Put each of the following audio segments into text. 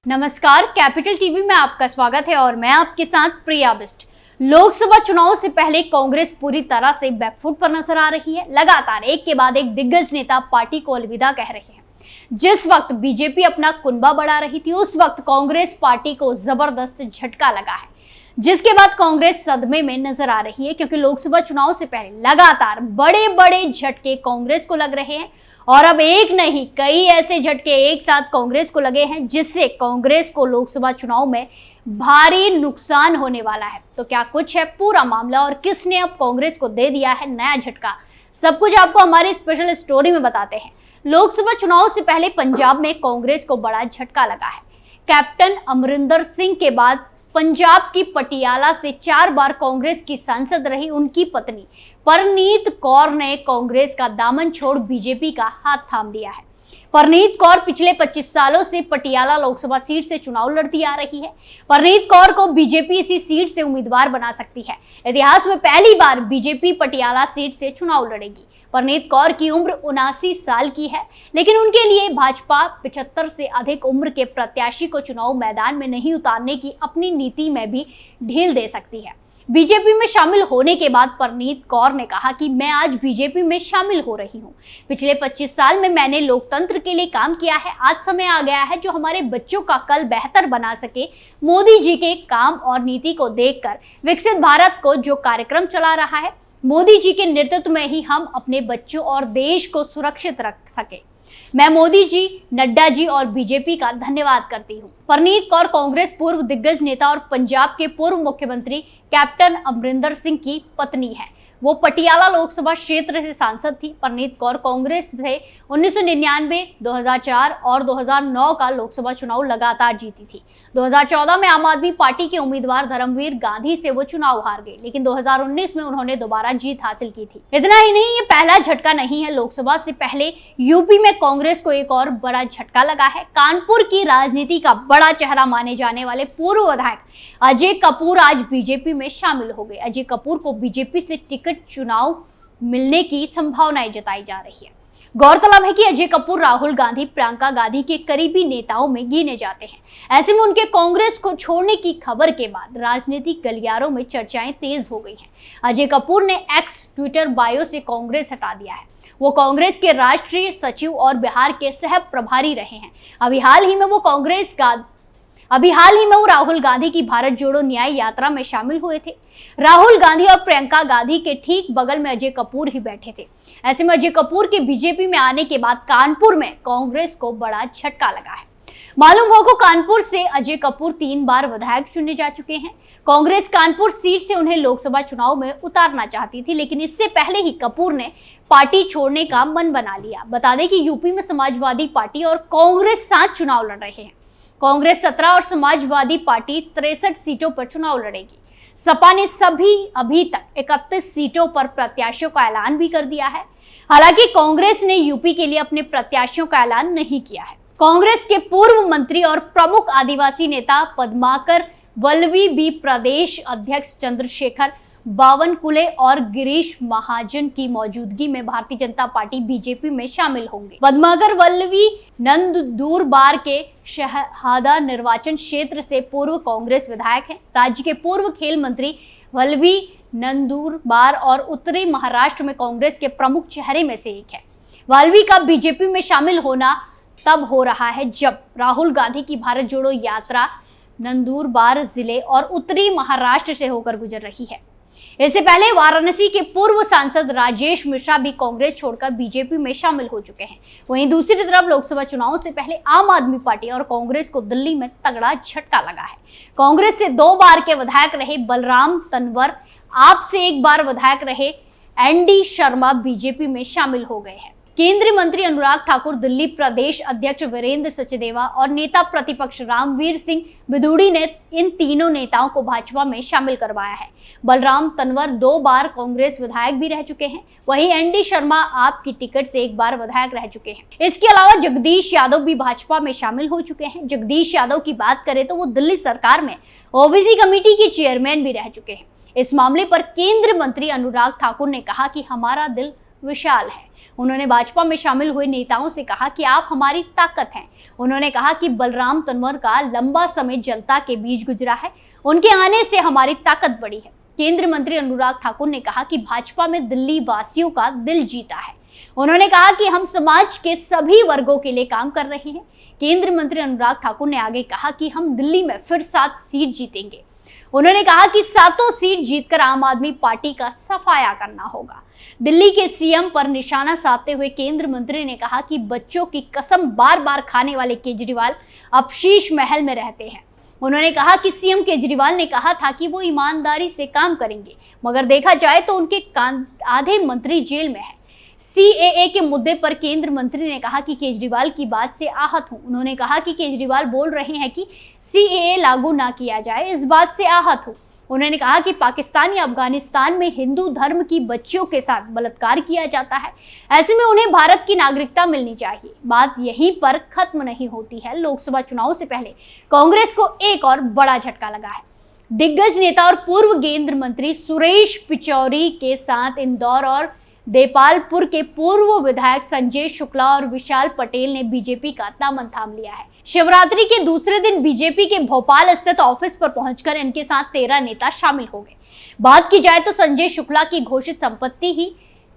नमस्कार, capital TV में आपका स्वागत है और मैं आपके साथ प्रिया बिस्ट। लोकसभा चुनाव से पहले कांग्रेस पूरी तरह से बैकफुट पर नजर आ रही है। लगातार एक के बाद एक दिग्गज नेता पार्टी को अलविदा कह रहे हैं। जिस वक्त बीजेपी अपना कुनबा बढ़ा रही थी, उस वक्त कांग्रेस पार्टी को जबरदस्त झटका लगा है, जिसके बाद कांग्रेस सदमे में नजर आ रही है, क्योंकि लोकसभा चुनाव से पहले लगातार बड़े बड़े झटके कांग्रेस को लग रहे हैं और अब एक नहीं कई ऐसे झटके एक साथ कांग्रेस को लगे हैं, जिससे कांग्रेस को लोकसभा चुनाव में भारी नुकसान होने वाला है। तो क्या कुछ है पूरा मामला और किसने अब कांग्रेस को दे दिया है नया झटका, सब कुछ आपको हमारी स्पेशल स्टोरी में बताते हैं। लोकसभा चुनाव से पहले पंजाब में कांग्रेस को बड़ा झटका लगा है। कैप्टन अमरिंदर सिंह के बाद पंजाब की पटियाला से 4 बार कांग्रेस की सांसद रही उनकी पत्नी परनीत कौर ने कांग्रेस का दामन छोड़ बीजेपी का हाथ थाम दिया है। परनीत कौर पिछले 25 सालों से पटियाला लोकसभा सीट से चुनाव लड़ती आ रही है। परनीत कौर को बीजेपी इसी सीट से उम्मीदवार बना सकती है। इतिहास में पहली बार बीजेपी पटियाला सीट से चुनाव लड़ेगी। परनीत कौर की उम्र 79 साल की है, लेकिन उनके लिए भाजपा 75 से अधिक उम्र के प्रत्याशी को चुनाव मैदान में नहीं उतारने की अपनी नीति में भी ढील दे सकती है। बीजेपी में शामिल होने के बाद परनीत कौर ने कहा कि मैं आज बीजेपी में शामिल हो रही हूं। पिछले 25 साल में मैंने लोकतंत्र के लिए काम किया है। आज समय आ गया है जो हमारे बच्चों का कल बेहतर बना सके। मोदी जी के काम और नीति को देखकर विकसित भारत को जो कार्यक्रम चला रहा है, मोदी जी के नेतृत्व में ही हम अपने बच्चों और देश को सुरक्षित रख सके। मैं मोदी जी, नड्डा जी और बीजेपी का धन्यवाद करती हूं। परनीत कौर कांग्रेस पूर्व दिग्गज नेता और पंजाब के पूर्व मुख्यमंत्री कैप्टन अमरिंदर सिंह की पत्नी है। वो पटियाला लोकसभा क्षेत्र से सांसद थी। परनीत कौर कांग्रेस से 1999, 2004 और 2009 का लोकसभा चुनाव लगातार जीती थी। 2014 में आम आदमी पार्टी के उम्मीदवार धर्मवीर गांधी से वो चुनाव हार गए, लेकिन 2019 में उन्होंने दोबारा जीत हासिल की थी। इतना ही नहीं, ये पहला झटका नहीं है। लोकसभा से पहले यूपी में कांग्रेस को एक और बड़ा झटका लगा है। कानपुर की राजनीति का बड़ा चेहरा माने जाने वाले पूर्व विधायक अजय कपूर आज बीजेपी में शामिल हो गए। अजय कपूर को बीजेपी से टिकट चुनाव मिलने की संभावनाएं जताई जा रही है। गौरतलब है कि अजय कपूर राहुल गांधी, प्रियंका गांधी के करीबी नेताओं में गिने जाते हैं। ऐसे में उनके कांग्रेस को छोड़ने की खबर के बाद राजनीतिक गलियारों में चर्चाएं तेज हो गई हैं। अजय कपूर ने एक्स ट्विटर बायो से कांग्रेस हटा दिया है। वो कांग्रेस के राष्ट्रीय सचिव और बिहार के सह प्रभारी रहे हैं। अभी हाल ही में वो राहुल गांधी की भारत जोड़ो न्याय यात्रा में शामिल हुए थे। राहुल गांधी और प्रियंका गांधी के ठीक बगल में अजय कपूर ही बैठे थे। ऐसे में अजय कपूर के बीजेपी में आने के बाद कानपुर में कांग्रेस को बड़ा झटका लगा है। मालूम हो को कानपुर से अजय कपूर 3 बार विधायक चुने जा चुके हैं। कांग्रेस कानपुर सीट से उन्हें लोकसभा चुनाव में उतारना चाहती थी, लेकिन इससे पहले ही कपूर ने पार्टी छोड़ने का मन बना लिया। बता दें कि यूपी में समाजवादी पार्टी और कांग्रेस साथ चुनाव लड़ रहे हैं। कांग्रेस 17 और समाजवादी पार्टी 63 सीटों पर चुनाव लड़ेगी। सपा ने अभी तक 31 सीटों पर प्रत्याशियों का ऐलान भी कर दिया है। हालांकि कांग्रेस ने यूपी के लिए अपने प्रत्याशियों का ऐलान नहीं किया है। कांग्रेस के पूर्व मंत्री और प्रमुख आदिवासी नेता पद्माकर वल्लवी भी प्रदेश अध्यक्ष चंद्रशेखर बावनकुले और गिरीश महाजन की मौजूदगी में भारतीय जनता पार्टी बीजेपी में शामिल होंगे। पद्माकर वल्लवी नंदूरबार के शहादा निर्वाचन क्षेत्र से पूर्व कांग्रेस विधायक हैं। राज्य के पूर्व खेल मंत्री वल्लवी नंदूरबार और उत्तरी महाराष्ट्र में कांग्रेस के प्रमुख चेहरे में से एक है। वल्लवी का बीजेपी में शामिल होना तब हो रहा है जब राहुल गांधी की भारत जोड़ो यात्रा नंदूरबार जिले और उत्तरी महाराष्ट्र से होकर गुजर रही है। इससे पहले वाराणसी के पूर्व सांसद राजेश मिश्रा भी कांग्रेस छोड़कर बीजेपी में शामिल हो चुके हैं। वहीं दूसरी तरफ लोकसभा चुनाव से पहले आम आदमी पार्टी और कांग्रेस को दिल्ली में तगड़ा झटका लगा है। कांग्रेस से 2 बार के विधायक रहे बलराम तंवर, आप से 1 बार विधायक रहे एनडी शर्मा बीजेपी में शामिल हो गए हैं। केंद्रीय मंत्री अनुराग ठाकुर, दिल्ली प्रदेश अध्यक्ष वीरेंद्र सचदेवा और नेता प्रतिपक्ष रामवीर सिंह बिधूड़ी ने इन तीनों नेताओं को भाजपा में शामिल करवाया है। बलराम तंवर 2 बार कांग्रेस विधायक भी रह चुके हैं। वहीं एनडी शर्मा आप की टिकट से 1 बार विधायक रह चुके हैं। इसके अलावा जगदीश यादव भी भाजपा में शामिल हो चुके हैं। जगदीश यादव की बात करें तो वो दिल्ली सरकार में ओबीसी कमेटी के चेयरमैन भी रह चुके हैं। इस मामले पर केंद्रीय मंत्री अनुराग ठाकुर ने कहा कि हमारा दिल विशाल है। उन्होंने भाजपा में शामिल हुए नेताओं से कहा कि आप हमारी ताकत हैं। उन्होंने कहा कि बलराम तंवर का लंबा समय जनता के बीच गुजरा है, उनके आने से हमारी ताकत बढ़ी है। केंद्रीय मंत्री अनुराग ठाकुर ने कहा कि भाजपा में दिल्ली वासियों का दिल जीता है। उन्होंने कहा कि हम समाज के सभी वर्गों के लिए काम कर रहे हैं। केंद्रीय मंत्री अनुराग ठाकुर ने आगे कहा कि हम दिल्ली में फिर 7 सीट जीतेंगे। उन्होंने कहा कि 7 सीट जीतकर आम आदमी पार्टी का सफाया करना होगा। दिल्ली के सीएम पर निशाना साधते हुए केंद्रीय मंत्री ने कहा कि बच्चों की कसम बार बार खाने वाले केजरीवाल अब शीश महल में रहते हैं। उन्होंने कहा कि सीएम केजरीवाल ने कहा था कि वो ईमानदारी से काम करेंगे, मगर देखा जाए तो उनके आधे मंत्री जेल में है। सीएए के मुद्दे पर केंद्रीय मंत्री ने कहा कि केजरीवाल की बात से आहत हूं। उन्होंने कहा कि केजरीवाल बोल रहे हैं कि सीएए लागू ना किया जाए, इस बात से आहत हूं। उन्होंने कहा कि पाकिस्तान या अफगानिस्तान में हिंदू धर्म की बच्चियों के साथ बलात्कार किया जाता है, ऐसे में उन्हें भारत की नागरिकता मिलनी चाहिए। बात यहीं पर खत्म नहीं होती है। लोकसभा चुनाव से पहले कांग्रेस को एक और बड़ा झटका लगा है। दिग्गज नेता और पूर्व केंद्रीय मंत्री सुरेश पिचौरी के साथ इंदौर और देपालपुर के पूर्व विधायक संजय शुक्ला और विशाल पटेल ने बीजेपी का दामन थाम लिया है। शिवरात्रि के दूसरे दिन बीजेपी के भोपाल स्थित ऑफिस पर पहुंचकर इनके साथ 13 नेता शामिल हो गए। बात की जाए तो संजय शुक्ला की घोषित संपत्ति ही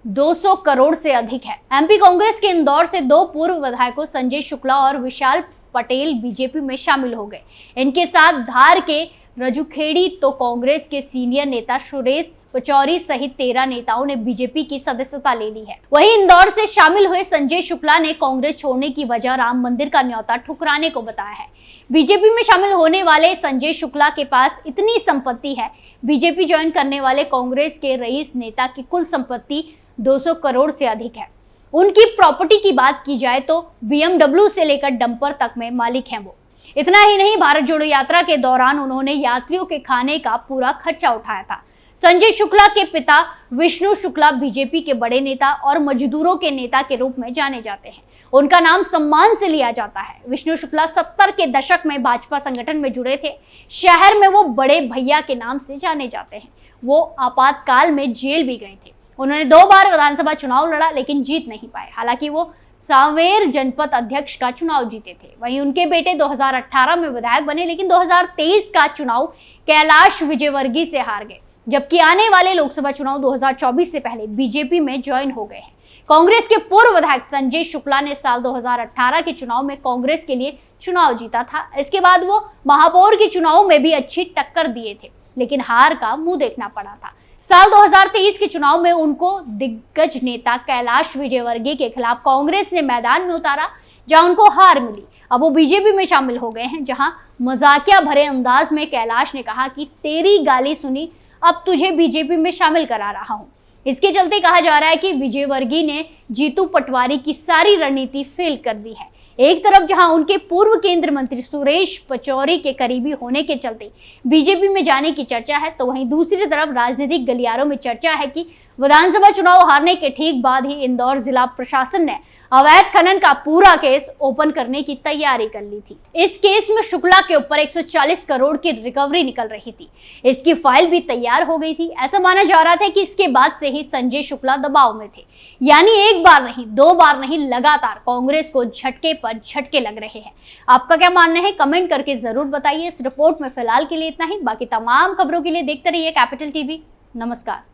200 करोड़ से अधिक है। एमपी कांग्रेस के इंदौर से 2 पूर्व विधायकों संजय शुक्ला और विशाल पटेल बीजेपी में शामिल हो गए। इनके साथ धार के रजुखेड़ी तो कांग्रेस के सीनियर नेता सुरेश पिचौरी सहित 13 नेताओं ने बीजेपी की सदस्यता ले ली है। वहीं इंदौर से शामिल हुए संजय शुक्ला ने कांग्रेस छोड़ने की वजह राम मंदिर का न्योता ठुकराने को बताया है। बीजेपी में शामिल होने वाले संजय शुक्ला के पास इतनी संपत्ति है, बीजेपी ज्वाइन करने वाले कांग्रेस के रईस नेता की कुल संपत्ति 200 करोड़ से अधिक है। उनकी प्रॉपर्टी की बात की जाए तो BMW से लेकर डंपर तक में मालिक हैं वो। इतना ही नहीं, भारत जोड़ो यात्रा के दौरान उन्होंने यात्रियों के खाने का पूरा खर्चा उठाया था। संजय शुक्ला के पिता विष्णु शुक्ला बीजेपी के बड़े नेता और मजदूरों के नेता के रूप में जाने जाते हैं। उनका नाम सम्मान से लिया जाता है। विष्णु शुक्ला 70 के दशक में भाजपा संगठन में जुड़े थे। शहर में वो बड़े भैया के नाम से जाने जाते हैं। वो आपातकाल में जेल भी गए थे। उन्होंने 2 बार विधानसभा चुनाव लड़ा लेकिन जीत नहीं पाए। हालांकि वो सांवेर जनपद अध्यक्ष का चुनाव जीते थे। वहीं उनके बेटे 2018 में विधायक बने, लेकिन 2023 का चुनाव कैलाश विजयवर्गीय से हार गए, जबकि आने वाले लोकसभा चुनाव 2024 से पहले बीजेपी में ज्वाइन हो गए हैं। कांग्रेस के पूर्व विधायक संजय शुक्ला ने साल 2018 के चुनाव में कांग्रेस के लिए चुनाव जीता था। इसके बाद वो महापौर के चुनाव में भी अच्छी टक्कर दिए थे, लेकिन हार का मुंह देखना पड़ा था। साल 2023 के चुनाव में उनको दिग्गज नेता कैलाश विजयवर्गीय के खिलाफ कांग्रेस ने मैदान में उतारा, जहां उनको हार मिली। अब वो बीजेपी में शामिल हो गए हैं, जहां मजाकिया भरे अंदाज में कैलाश ने कहा कि तेरी गाली सुनी, अब तुझे बीजेपी में शामिल करा रहा हूं। इसके चलते कहा जा रहा है कि विजयवर्गीय ने जीतू पटवारी की सारी रणनीति फेल कर दी है। एक तरफ जहां उनके पूर्व केंद्रीय मंत्री सुरेश पिचौरी के करीबी होने के चलते बीजेपी में जाने की चर्चा है, तो वहीं दूसरी तरफ राजनीतिक गलियारों में चर्चा है कि विधानसभा चुनाव हारने के ठीक बाद ही इंदौर जिला प्रशासन ने अवैध खनन का पूरा केस ओपन करने की तैयारी कर ली थी। इस केस में शुक्ला के ऊपर 140 करोड़ की रिकवरी निकल रही थी। इसकी फाइल भी तैयार हो गई थी। ऐसा माना जा रहा था कि इसके बाद से ही संजय शुक्ला दबाव में थे, यानी एक बार नहीं, 2 बार नहीं, लगातार कांग्रेस को झटके पर झटके लग रहे हैं। आपका क्या मानना है, कमेंट करके जरूर बताइए। इस रिपोर्ट में फिलहाल के लिए इतना ही। बाकी तमाम खबरों के लिए देखते रहिए कैपिटल टीवी। नमस्कार।